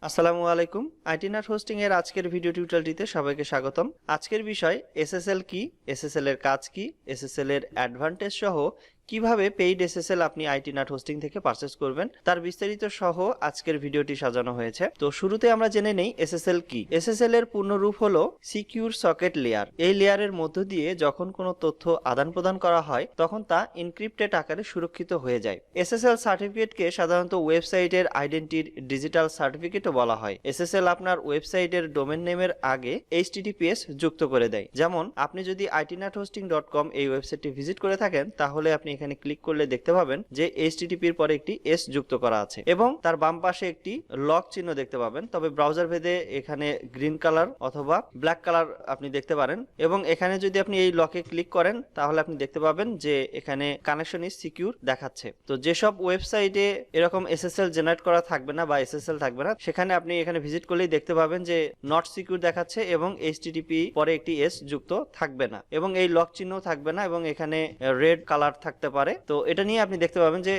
আসসালামু আলাইকুম। আইটিনাট হোস্টিং এর আজকের ভিডিও টিউটোরিয়ালটিতে সবাইকে স্বাগতম। আজকের বিষয় এসএসএল কি, এসএসএল এর কাজ কি, এসএসএল এর অ্যাডভান্টেজ সহ কিভাবে পেইড এসএসএল আপনি আইটিনাট হোস্টিং থেকে পারচেজ করবেন তার বিস্তারিত সহ আজকের ভিডিওটি সাজানো হয়েছে। তো শুরুতে আমরা জেনে নেই এসএসএল কি। এসএসএল এর পূর্ণ রূপ হলো সিকিউর সকেট লেয়ার। এই লেয়ারের মধ্য দিয়ে যখন কোনো তথ্য আদান প্রদান করা হয় তখন তা এনক্রিপ্টেড আকারে সুরক্ষিত হয়ে যায়। এসএসএল সার্টিফিকেটকে সাধারণত ওয়েবসাইটের আইডেন্টিটির ডিজিটাল সার্টিফিকেটও বলা হয়। এসএসএল আপনার ওয়েবসাইটের ডোমেন নেমের আগে HTTPS যুক্ত করে দেয়। যেমন আপনি যদি itinathosting.com এই ওয়েবসাইটটি ভিজিট করে থাকেন তাহলে আপনি এখানে ক্লিক করলে দেখতে পাবেন যে HTTP এর পরে একটি S যুক্ত করা আছে এবং তার বাম পাশে একটি লক চিহ্ন দেখতে পাবেন। তবে ব্রাউজার ভেদে এখানে গ্রিন কালার অথবা ব্ল্যাক কালার আপনি দেখতে পারেন এবং এখানে যদি আপনি এই লকে ক্লিক করেন তাহলে আপনি দেখতে পাবেন যে এখানে কানেকশন ইজ সিকিউর দেখাচ্ছে। তো যেসব ওয়েবসাইটে এরকম SSL জেনারেট করা থাকবে না বা SSL থাকবে না সেখানে আপনি এখানে ভিজিট করলেই দেখতে পাবেন যে নট সিকিউর দেখাচ্ছে এবং HTTP পরে একটি S যুক্ত থাকবে না এবং এই লক চিহ্ন থাকবে না এবং এখানে রেড কালার থাকতে পারে। তো এটা নিয়ে আপনি দেখতে পাবেন যে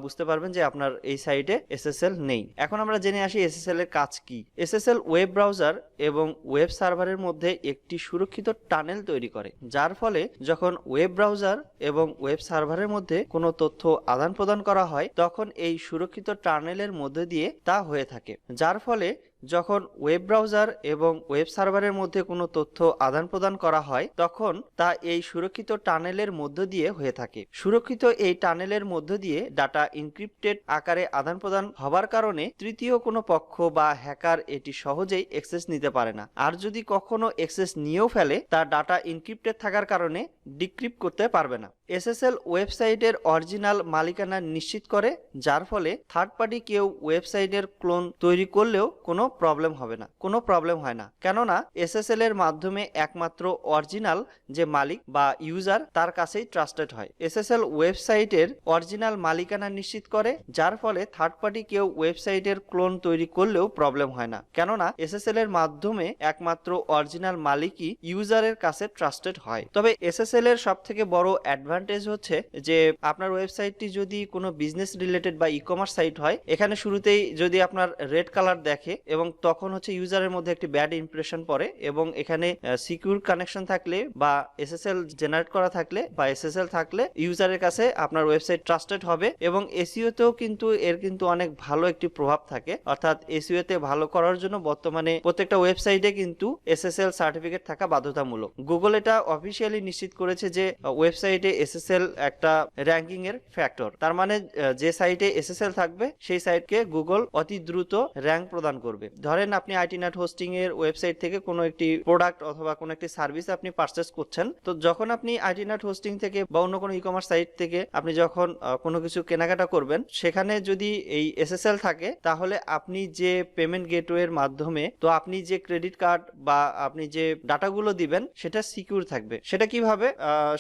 বুঝতে পারবেন যে আপনার এই সাইটে SSL নেই। এখন আমরা জেনে আসি SSL এর কাজ কি। SSL ওয়েব ব্রাউজার এবং ওয়েব সার্ভারের মধ্যে একটি সুরক্ষিত টানেল তৈরি করে, যার ফলে যখন ওয়েব ব্রাউজার এবং ওয়েব সার্ভারের মধ্যে কোনো তথ্য আদান প্রদান করা হয় তখন এই সুরক্ষিত টানেলের মধ্যে দিয়ে তা হয়ে থাকে। যার ফলে যখন ওয়েব ব্রাউজার এবং ওয়েব সার্ভারের মধ্যে কোনো তথ্য আদান প্রদান করা হয় তখন তা এই সুরক্ষিত টানেলের মধ্য দিয়ে হয়ে থাকে। সুরক্ষিত এই টানেলের মধ্য দিয়ে ডাটা এনক্রিপ্টেড আকারে আদান প্রদান হবার কারণে তৃতীয় কোনো পক্ষ বা হ্যাকার এটি সহজেই অ্যাক্সেস নিতে পারে না। আর যদি কখনো অ্যাক্সেস নিয়েও ফেলে তা ডাটা এনক্রিপ্টেড থাকার কারণে ডিক্রিপ্ট করতে পারবে না। SSL ওয়েবসাইটের অরিজিনাল মালিকানা নিশ্চিত করে, যার ফলে থার্ড পার্টি কেউ ওয়েবসাইটের ক্লোন তৈরি করলেও কোনো প্রবলেম হয় না, কেননা SSL এর মাধ্যমে একমাত্র অরিজিনাল যে মালিক বা ইউজার তার কাছেই ট্রাস্টেড হয়। SSL ওয়েবসাইটের অরিজিনাল মালিকানা নিশ্চিত করে, যার ফলে থার্ড পার্টি কেউ ওয়েবসাইটের ক্লোন তৈরি করলেও প্রবলেম হয় না, কেননা SSL এর মাধ্যমে একমাত্র অরিজিনাল মালিকই ইউজারের কাছে ট্রাস্টেড হয়। তবে SSL এর সবথেকে বড় অ্যাডভান্টেজ হচ্ছে যে আপনার ওয়েবসাইটটি যদি কোনো বিজনেস রিলেটেড বা ই-কমার্স সাইট হয়, এখানে শুরুতেই যদি আপনার রেড কালার দেখে এবং তখন হচ্ছে ইউজারের মধ্যে একটি ব্যাড ইমপ্রেশন পড়ে এবং এখানে সিকিউর কানেকশন থাকলে বা SSL জেনারেট করা থাকলে বা SSL থাকলে ইউজারের কাছে আপনার ওয়েবসাইট ট্রাস্টেড হবে এবং এসইওতেও কিন্তু এর অনেক ভালো একটি প্রভাব থাকে। অর্থাৎ এসইওতে ভালো করার জন্য বর্তমানে প্রত্যেকটা ওয়েবসাইটে কিন্তু SSL সার্টিফিকেট থাকা বাধ্যতামূলক। গুগল এটা অফিসিয়ালি নিশ্চিত করেছে যে ওয়েবসাইটে SSL একটা র্যাঙ্কিং এর ফ্যাক্টর। তার মানে যে সাইটে SSL থাকবে সেই সাইটকে গুগল অতি দ্রুত র্যাঙ্ক প্রদান করবে। ধরেন আপনি আইটিনাট হোস্টিং এর ওয়েবসাইট থেকে কোনো একটি প্রোডাক্ট অথবা কোনো একটি সার্ভিস আপনি পারচেজ করছেন, তো যখন আপনি আইটিনাট হোস্টিং থেকে বা অন্য কোনো ই-কমার্স সাইট থেকে আপনি যখন কোনো কিছু কেনাকাটা করবেন সেখানে যদি এই SSL থাকে তাহলে আপনি যে পেমেন্ট গেটওয়ের মাধ্যমে তো আপনি যে ক্রেডিট কার্ড বা আপনি যে ডাটাগুলো দিবেন সেটা সিকিউর থাকবে। সেটা কিভাবে?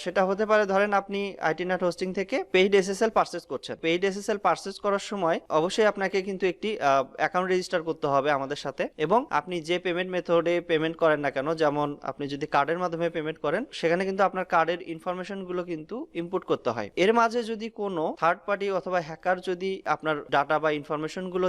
সেটা হতে পারে ধরেন আপনি আইটিনাট হোস্টিং থেকে পেইড SSL পারচেজ করছেন। পেইড SSL পারচেজ করার সময় অবশ্যই আপনাকে কিন্তু একটি অ্যাকাউন্ট রেজিস্টার করতে হবে আমাদের সাথে এবং আপনি যে পেমেন্ট মেথডে পেমেন্ট করেন না কেন, যেমন আপনি যদি কার্ডের মাধ্যমে পেমেন্ট করেন সেখানে কিন্তু আপনার কার্ডের ইনফরমেশন গুলো কিন্তু ইনপুট করতে হয়। এর মাঝে যদি কোনো থার্ড পার্টি অথবা হ্যাকার যদি আপনার ডাটা বা ইনফরমেশন গুলো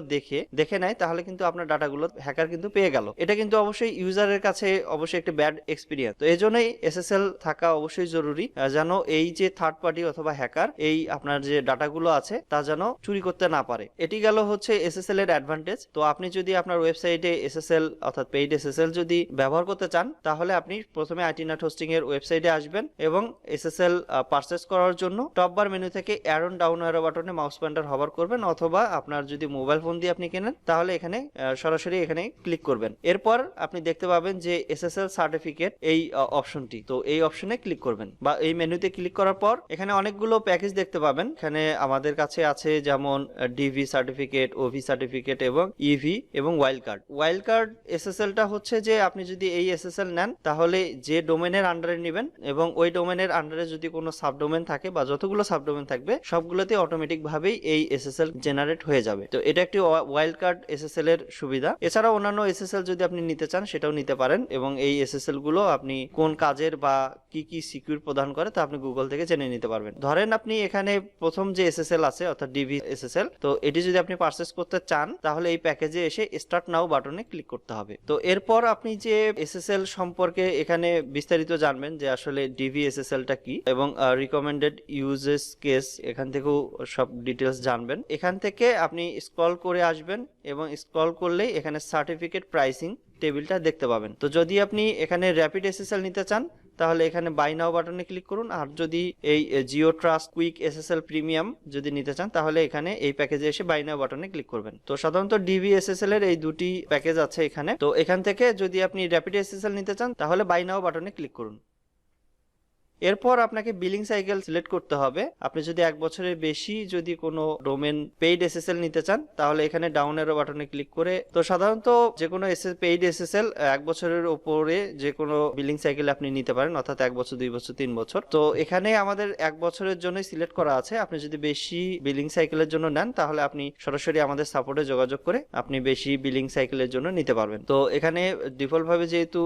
দেখে নেয় তাহলে কিন্তু আপনার ডাটাগুলো হ্যাকার কিন্তু পেয়ে গেল। এটা কিন্তু অবশ্যই ইউজারের কাছে অবশ্যই একটা ব্যাড এক্সপিরিয়েন্স। তো এই জন্যই SSL থাকা অবশ্যই জরুরি, যেন এই যে থার্ড পার্টি অথবা হ্যাকার এই আপনার যে ডাটাগুলো আছে তা যেন চুরি করতে না পারে। এটি গেল হচ্ছে SSL এর অ্যাডভান্টেজ। তো আপনি যদি আপনার ওয়েবসাইটে SSL অর্থাৎ পেইড SSL যদি ব্যবহার করতে চান তাহলে আপনি প্রথমে আইটিনাট হোস্টিং এর ওয়েবসাইটে আসবেন এবং SSL পারচেজ করার জন্য টপ বার মেনু থেকে অ্যারন ডাউন অ্যারো বাটনে মাউস পয়েন্টার হভার করবেন, অথবা আপনার যদি মোবাইল ফোন দিয়ে আপনি কেনেন তাহলে এখানে সরাসরি এখানে ক্লিক করবেন। এরপর আপনি দেখতে পাবেন যে SSL সার্টিফিকেট এই অপশনটি, তো এই অপশনে ক্লিক করবেন বা এই মেনুতে ক্লিক করার পর এখানে অনেকগুলো প্যাকেজ দেখতে পাবেন। এখানে আমাদের কাছে আছে যেমন DV সার্টিফিকেট, OV সার্টিফিকেট এবং EV এবং ওয়াইল্ড কার্ড SSLটা হচ্ছে যে আপনি যদি এই SSL নেন তাহলে যে ডোমেনের আন্ডারে নেবেন এবং ওই ডোমেনের আন্ডারে যদি কোনো সাবডোমেন থাকে বা যতগুলো সাবডোমেন থাকবে সবগুলোতে অটোমেটিক ভাবেই এই SSL জেনারেট হয়ে যাবে। তো এটা একটি ওয়াইল্ড কার্ড SSL এর সুবিধা। এছাড়াও অন্যান্য SSL যদি আপনি নিতে চান সেটাও নিতে পারেন এবং এই SSL গুলো আপনি কোন কাজের বা কি সিকিউর প্রদান করে তা আপনি গুগল থেকে জেনে নিতে পারবেন। ধরেন আপনি এখানে প্রথম যে এসএসএল আছে অর্থাৎ ডিভি এসএসএল, তো এটি যদি আপনি পারচেস করতে চান তাহলে এই প্যাকেজে এসে স্টার্ট নাও বাটনে ক্লিক করতে হবে। তো এরপর আপনি যে এসএসএল সম্পর্কে এখানে বিস্তারিত জানবেন যে আসলে ডিভি এসএসএলটা কি এবং রিকমেন্ডেড ইউজেস কেস এখান থেকেও সব ডিটেলস জানবেন। এখান থেকে আপনি স্ক্রল করে আসবেন এবং স্ক্রল করলেই এখানে সার্টিফিকেট প্রাইসিং টেবিলটা দেখতে পাবেন। তো যদি আপনি এখানে র্যাপিড এসএসএল নিতে চান তাহলে এখানে বাই নাও বাটনে ক্লিক করুন, আর যদি এই Jio trust quick SSL premium যদি নিতে চান তাহলে এখানে এই প্যাকেজে এসে বাই নাও বাটনে ক্লিক করবেন। তো সাধারণত ডিভি এসএসএল এর এই দুটি প্যাকেজ আছে এখানে। তো এখান থেকে যদি আপনি র্যাপিড এসএসএল নিতে চান তাহলে বাই নাও বাটনে ক্লিক করুন। এরপর আপনাকে বিলিং সাইকেল সিলেক্ট করতে হবে। আপনি যদি 1 বছরের বেশি যদি কোনো ডোমেন পেইড এসএসএল নিতে চান তাহলে এখানে ডাউন অ্যারো বাটনে ক্লিক করে, তো সাধারণত যে কোনো পেইড এসএসএল 1 বছরের উপরে যে কোনো বিলিং সাইকেল আপনি নিতে পারেন, অর্থাৎ 1 বছর 2 বছর 3 বছর। তো এখানে আমাদের 1 বছরের জন্য সিলেক্ট করা আছে। আপনি যদি বেশি বিলিং সাইকেলের জন্য নেন তাহলে আপনি সরাসরি আমাদের সাপোর্টে যোগাযোগ করে আপনি বেশি বিলিং সাইকেলের জন্য নিতে পারবেন। তো এখানে ডিফল্ট ভাবে যেহেতু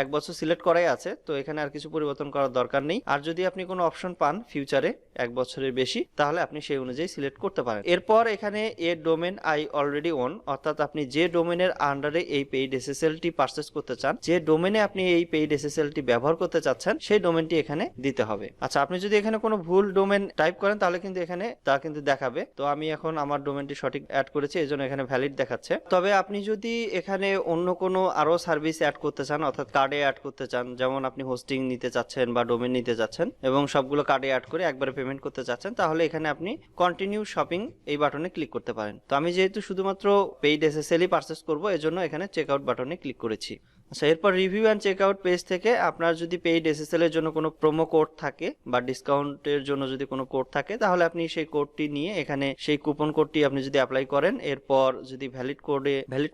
1 বছর সিলেক্ট করাই আছে, তো এখানে আর কিছু পরিবর্তন করার দরকার নেই। আর যদি আপনি কোনো অপশন পান ফিউচারে 1 বছরের বেশি তাহলে আপনি সেই অনুযায়ী সিলেক্ট করতে পারেন। এরপর এখানে এ ডোমেন আই অলরেডি ওন, অর্থাৎ আপনি যে ডোমেনের আন্ডারে এই পেইড এসএসএলটি পারচেজ করতে চান, যে ডোমেনে আপনি এই পেইড এসএসএলটি ব্যবহার করতে চাচ্ছেন সেই ডোমেনটি এখানে দিতে হবে। আচ্ছা, আপনি যদি এখানে কোনো ভুল ডোমেন টাইপ করেন তাহলে কিন্তু এখানে তা কিন্তু দেখাবে। তো আমি এখন আমার ডোমেনটি সঠিক অ্যাড করেছি, এজন্য এখানে ভ্যালিড দেখাচ্ছে। তবে আপনি যদি এখানে অন্য কোনো আরো সার্ভিস অ্যাড করতে চান, অর্থাৎ কার্ডে অ্যাড করতে চান, যেমন আপনি হোস্টিং নিতে চাচ্ছেন বা ডোমেন নিতে চাচ্ছেন এবং সবগুলো কার্ডে অ্যাড করে একবারে পেমেন্ট করতে চাচ্ছেন, তাহলে এখানে আপনি কন্টিনিউ শপিং এই বাটনে ক্লিক করতে পারেন। তো আমি যেহেতু শুধুমাত্র পেইড এসএসএলই পারচেস করব এজন্য এখানে চেকআউট বাটনে ক্লিক করেছি। আচ্ছা, এরপর রিভিউ অ্যান্ড চেকআউট পেজ থেকে আপনার যদি পেইড এসএসএল এর জন্য কোনো প্রোমো কোড থাকে বা ডিসকাউন্টের জন্য যদি কোনো কোড থাকে তাহলে আপনি সেই কোডটি নিয়ে এখানে সেই কুপন কোডটি আপনি যদি অ্যাপ্লাই করেন, এরপর যদি ভ্যালিড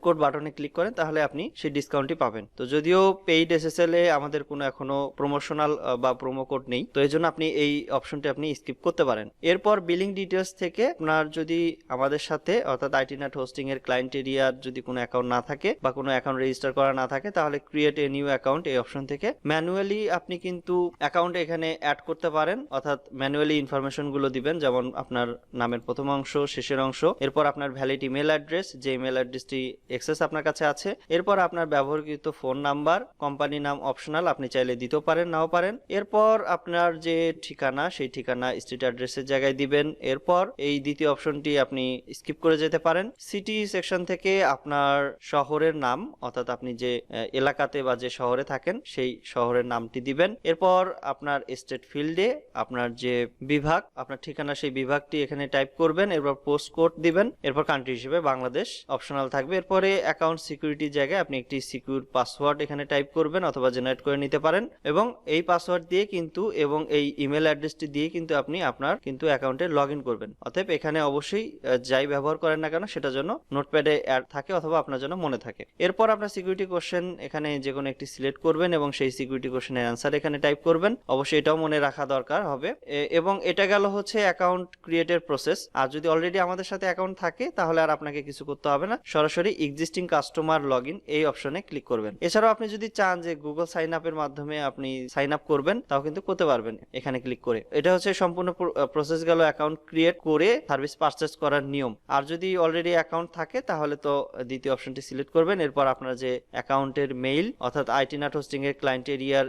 কোড বাটনে ক্লিক করেন তাহলে আপনি সেই ডিসকাউন্টটি পাবেন। তো যদিও পেইড এসএসএল এ আমাদের কোনো এখনো প্রমোশনাল বা প্রোমো কোড নেই, তো এই জন্য আপনি এই অপশনটি আপনি স্কিপ করতে পারেন। এরপর বিলিং ডিটেলস থেকে আপনার যদি আমাদের সাথে অর্থাৎ আইটিনাট হোস্টিং এর ক্লায়েন্ট এরিয়ার যদি কোনো অ্যাকাউন্ট না থাকে বা কোনো অ্যাকাউন্ট রেজিস্টার করা না থাকে তাহলে ক্রিয়েট এ নিউ অ্যাকাউন্ট এই অপশন থেকে ম্যানুয়ালি আপনি কিন্তু অ্যাকাউন্ট এখানে অ্যাড করতে পারেন, অর্থাৎ ম্যানুয়ালি ইনফরমেশন গুলো দিবেন, যেমন আপনার নামের প্রথম অংশ, শেষের অংশ, এরপর আপনার ভ্যালিড ইমেল অ্যাড্রেস, যে ইমেল অ্যাড্রেসটি এক্সেস আপনার কাছে আছে, এরপর আপনার ব্যবহৃত ফোন নাম্বার, কোম্পানি নাম অপশনাল, আপনি চাইলে দিতেও পারেন নাও পারেন, এরপর আপনার যে ঠিকানা সেই ঠিকানা স্ট্রিট অ্যাড্রেসের জায়গায় দিবেন। এরপর এই দ্বিতীয় অপশনটি আপনি স্কিপ করে যেতে পারেন। সিটি সেকশন থেকে আপনার শহরের নাম, অর্থাৎ আপনি যে এলাকাতে বা যে শহরে থাকেন সেই শহরের নামটি দিবেন। এরপর আপনার স্টেট ফিল্ডে আপনার যে বিভাগ, আপনার ঠিকানা সেই বিভাগটি এখানে টাইপ করবেন। এরপর পোস্ট কোড দিবেন। এরপর কান্ট্রি হিসেবে বাংলাদেশ অপশনাল থাকবে। এরপরে অ্যাকাউন্ট সিকিউরিটি জায়গায় আপনি একটি সিকিউর পাসওয়ার্ড এখানে টাইপ করবেন অথবা জেনারেট করে নিতে পারেন এবং এই পাসওয়ার্ড দিয়ে কিন্তু এবং এই ইমেল অ্যাড্রেসটি দিয়ে কিন্তু আপনি আপনার কিন্তু অ্যাকাউন্টে লগ ইন করবেন। অতএব এখানে অবশ্যই যাই ব্যবহার করেন না কেন সেটা যেন নোটপ্যাডে অ্যাড থাকে অথবা আপনার জন্য মনে থাকে। এরপর আপনার সিকিউরিটি কোশ্চেন এখানে যে কোনো একটি সিলেক্ট করবেন এবং সেই সিকিউরিটি কোশ্চেনের অ্যান্সার এখানে টাইপ করবেন। অবশ্যই এটাও মনে রাখা দরকার হবে। এবং এটা গেল হচ্ছে অ্যাকাউন্ট ক্রিয়েটের প্রসেস। আর যদি অলরেডি আমাদের সাথে অ্যাকাউন্ট থাকে তাহলে আর আপনাকে কিছু করতে হবে না, সরাসরি এক্সিস্টিং কাস্টমার লগ ইন এই অপশনে ক্লিক করবেন। এছাড়াও আপনি যদি চান যে গুগল সাইন আপের মাধ্যমে আপনি সাইন আপ করবেন তাও কিন্তু করতে পারবেন এখানে ক্লিক করে। এটা হচ্ছে সম্পূর্ণ প্রসেস গেল অ্যাকাউন্ট ক্রিয়েট করে সার্ভিস পারচেজ করার নিয়ম। আর যদি অলরেডি অ্যাকাউন্ট থাকে তাহলে তো দ্বিতীয় অপশনটি সিলেক্ট করবেন। এরপর আপনার যে অ্যাকাউন্টের মেইল অর্থাৎ আইটিনাট হোস্টিং এর ক্লায়েন্ট এরিয়ার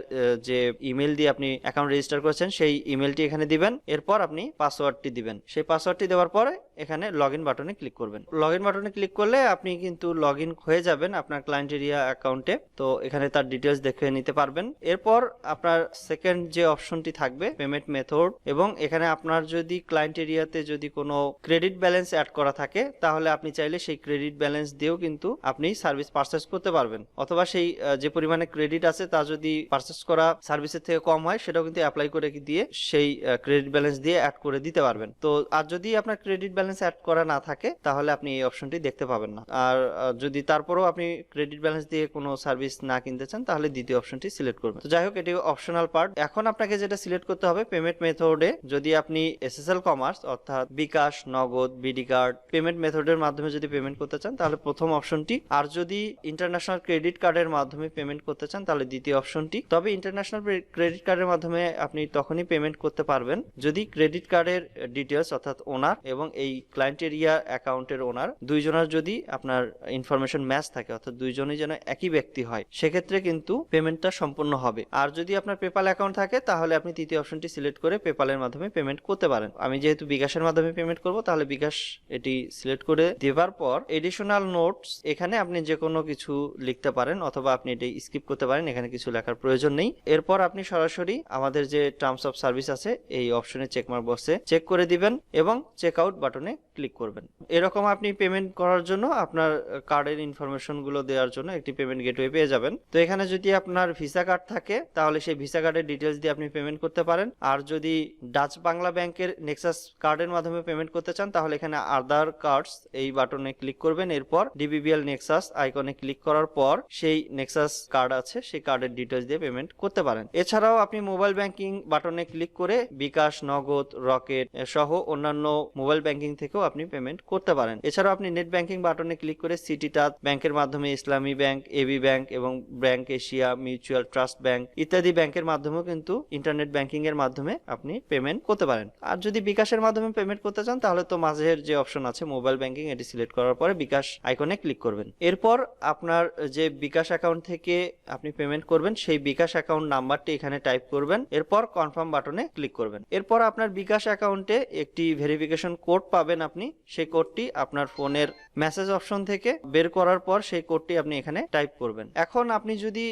যে ইমেল দিয়ে আপনি অ্যাকাউন্ট রেজিস্টার করেছেন সেই ইমেলটি এখানে দিবেন। এরপর আপনি পাসওয়ার্ডটি দিবেন। সেই পাসওয়ার্ডটি দেওয়ার পরে এখানে লগইন বাটনে ক্লিক করবেন। লগইন বাটনে ক্লিক করলে আপনি কিন্তু লগইন হয়ে যাবেন আপনার ক্লায়েন্ট এরিয়া অ্যাকাউন্টে। তো এখানে তার ডিটেইলস দেখে নিতে পারবেন। এরপর আপনার সেকেন্ড যে অপশনটি থাকবে পেমেন্ট মেথড, এবং এখানে আপনার যদি ক্লায়েন্ট এরিয়াতে যদি কোনো ক্রেডিট ব্যালেন্স অ্যাড করা থাকে তাহলে আপনি চাইলে সেই ক্রেডিট ব্যালেন্স দিয়েও কিন্তু আপনি সার্ভিস পারচেজ করতে পারবেন, অথবা সেই যে পরিমাণে ক্রেডিট আছে তা যদি পারচেজ করা সার্ভিসের থেকে কম হয় সেটাও কিন্তু অ্যাপ্লাই করে দিয়ে সেই ক্রেডিট ব্যালেন্স দিয়ে অ্যাড করে দিতে পারবেন। তো আর যদি আপনার ক্রেডিট ব্যালেন্স ব্যালেন্স অ্যাড করা না থাকে তাহলে আপনি এই অপশনটি দেখতে পাবেন না। আর যদি তারপরেও আপনি ক্রেডিট ব্যালেন্স দিয়ে কোনো সার্ভিস না কিনতে চান তাহলে দ্বিতীয় অপশনটি সিলেক্ট করবেন। তো যাই হোক, এটি অপশনাল পার্ট। এখন আপনাকে যেটা সিলেক্ট করতে হবে পেমেন্ট মেথডে, যদি আপনি এসএসএল কমার্স অর্থাৎ বিকাশ, নগদ, বিডি কার্ড পেমেন্ট মেথডের মাধ্যমে যদি পেমেন্ট করতে চান তাহলে প্রথম অপশনটি, আর যদি ইন্টারন্যাশনাল ক্রেডিট কার্ডের মাধ্যমে পেমেন্ট করতে চান তাহলে দ্বিতীয় অপশনটি। তবে ইন্টারন্যাশনাল ক্রেডিট কার্ডের মাধ্যমে আপনি তখনই পেমেন্ট করতে পারবেন যদি ক্রেডিট কার্ডের ডিটেলস অর্থাৎ ওনার এবং এই ক্লায়েন্ট এরিয়া অ্যাকাউন্টের ওনার দুইজনের যদি আপনার ইনফরমেশন ম্যাচ থাকে, অর্থাৎ দুইজনই যেন একই ব্যক্তি হয়, সেক্ষেত্রে কিন্তু পেমেন্টটা সম্পূর্ণ হবে। আর যদি আপনার পেপাল অ্যাকাউন্ট থাকে তাহলে আপনি তৃতীয় অপশনটি সিলেক্ট করে পেপালের মাধ্যমে পেমেন্ট করতে পারেন। আমি যেহেতু বিকাশের মাধ্যমে পেমেন্ট করব তাহলে বিকাশ এটি সিলেক্ট করে দেওয়ার পর এডিশনাল নোটস, এখানে আপনি যে কোনো কিছু লিখতে পারেন অথবা আপনি এটি স্কিপ করতে পারেন, এখানে কিছু লেখার প্রয়োজন নেই। এরপর আপনি সরাসরি আমাদের যে টার্মস অফ সার্ভিস আছে এই অপশনে চেকমার্ক বক্সে চেক করে দিবেন এবং চেক আউট বাটনে ক্লিক করবেন। এরকম আপনি পেমেন্ট করার জন্য আপনার কার্ডের ইনফরমেশন গুলো দেওয়ার জন্য একটি পেমেন্ট গেটওয়ে পেয়ে যাবেন। তো এখানে যদি আপনার ভিসা কার্ড থাকে তাহলে সেই ভিসা কার্ডের ডিটেলস দিয়ে আপনি পেমেন্ট করতে পারেন। আর যদি ডাচ বাংলা ব্যাংকের নেক্সাস কার্ডের মাধ্যমে পেমেন্ট করতে চান তাহলে এখানে আদার কার্ডস এই বাটনে ক্লিক করবেন। এরপর ডিবিবিএল নেক্সাস আইকনে ক্লিক করার পর সেই নেক্সাস কার্ড আছে সেই কার্ডের ডিটেলস দিয়ে পেমেন্ট করতে পারেন। এছাড়াও আপনি মোবাইল ব্যাংকিং বাটনে ক্লিক করে বিকাশ, নগদ, রকেট সহ অন্যান্য মোবাইল ব্যাংকিং থেকেও আপনি পেমেন্ট করতে পারেন। এছাড়াও আপনি নেট ব্যাংকিং বাটনে ক্লিক করে সিটিটাস ব্যাংকের মাধ্যমে, ইসলামী ব্যাংক, এবি ব্যাংক এবং bank Asia, mutual trust bank ইত্যাদি ব্যাংকের মাধ্যমেও কিন্তু ইন্টারনেট ব্যাংকিং এর মাধ্যমে আপনি পেমেন্ট করতে পারেন। আর যদি বিকাশের মাধ্যমে পেমেন্ট করতে চান তাহলে তো মাঝের যে অপশন আছে মোবাইল ব্যাংকিং এটি সিলেক্ট করার পরে বিকাশ আইকনে ক্লিক করবেন। এরপর আপনার যে বিকাশ অ্যাকাউন্ট থেকে আপনি পেমেন্ট করবেন সেই বিকাশ অ্যাকাউন্ট নাম্বারটি এখানে টাইপ করবেন। এরপর কনফার্ম বাটনে ক্লিক করবেন। এরপর আপনার বিকাশ অ্যাকাউন্টে একটি ভেরিফিকেশন কোড পাবেন আপনি, সেই কোডটি আপনার ফোনের মেসেজ অপশন থেকে বের করার পর সেই কোডটি আপনি এখানে টাইপ করবেন। এখন আপনি যদি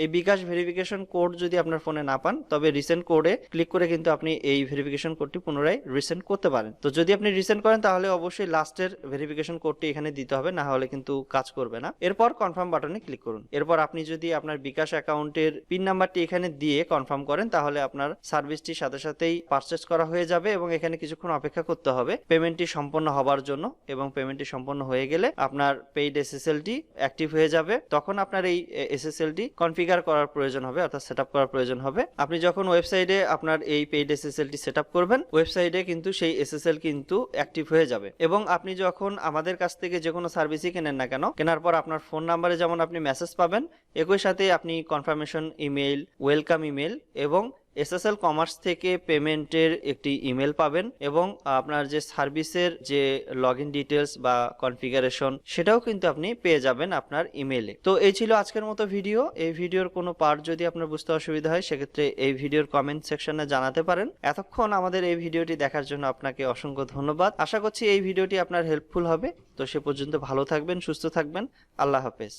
এই বিকাশ ভেরিফিকেশন কোড যদি আপনার ফোনে না পান তবে রিসেন্ট কোডে ক্লিক করে কিন্তু আপনি এই ভেরিফিকেশন কোডটি পুনরায় রিসেন্ট করতে পারেন। তো যদি আপনি রিসেন্ট করেন তাহলে অবশ্যই লাস্টের ভেরিফিকেশন কোডটি এখানে দিতে হবে, না হলে কিন্তু কাজ করবে না। এরপর কনফার্ম বাটনে ক্লিক করুন। এরপর আপনি যদি আপনার বিকাশ অ্যাকাউন্টের পিন নাম্বারটি এখানে দিয়ে কনফার্ম করেন তাহলে আপনার সার্ভিসটি সাথে সাথেই পারচেজ করা হয়ে যাবে এবং এখানে কিছুক্ষণ অপেক্ষা করতে হবে পেমেন্টটি সম্পন্ন হবার জন্য। এবং পেমেন্টটি সম্পন্ন হয়ে গেলে আপনার পেইড এসএসএলটি অ্যাক্টিভ হয়ে যাবে। তখন আপনার এই এসএসএলটি কনফিগার করার প্রয়োজন হবে, অর্থাৎ সেটআপ করার প্রয়োজন হবে। আপনি যখন ওয়েবসাইটে আপনার এই পেইড এসএসএলটি সেটআপ করবেন ওয়েবসাইটে কিন্তু সেই এসএসএল কিন্তু অ্যাক্টিভ হয়ে যাবে। এবং আপনি যখন আমাদের কাছ থেকে যে কোনো সার্ভিসই কেনেন না কেন, কেনার পর আপনার ফোন নাম্বারে যেমন আপনি মেসেজ পাবেন, একই সাথে আপনি কনফার্মেশন ইমেইল, ওয়েলকাম ইমেইল এবং এসএসএল কমার্স থেকে পেমেন্টের একটি ইমেল পাবেন এবং আপনার যে সার্ভিসের যে লগইন ডিটেলস বা কনফিগারেশন সেটাও কিন্তু আপনি পেয়ে যাবেন আপনার ইমেইলে। তো এই ছিল আজকের মতো ভিডিও। এই ভিডিওর কোনো পার্ট যদি আপনার বুঝতে অসুবিধা হয় সেক্ষেত্রে এই ভিডিওর কমেন্ট সেকশনে জানাতে পারেন। এতক্ষণ আমাদের এই ভিডিওটি দেখার জন্য আপনাকে অসংখ্য ধন্যবাদ। আশা করছি এই ভিডিওটি আপনার হেল্পফুল হবে। তো সে পর্যন্ত ভালো থাকবেন, সুস্থ থাকবেন। আল্লাহ হাফেজ।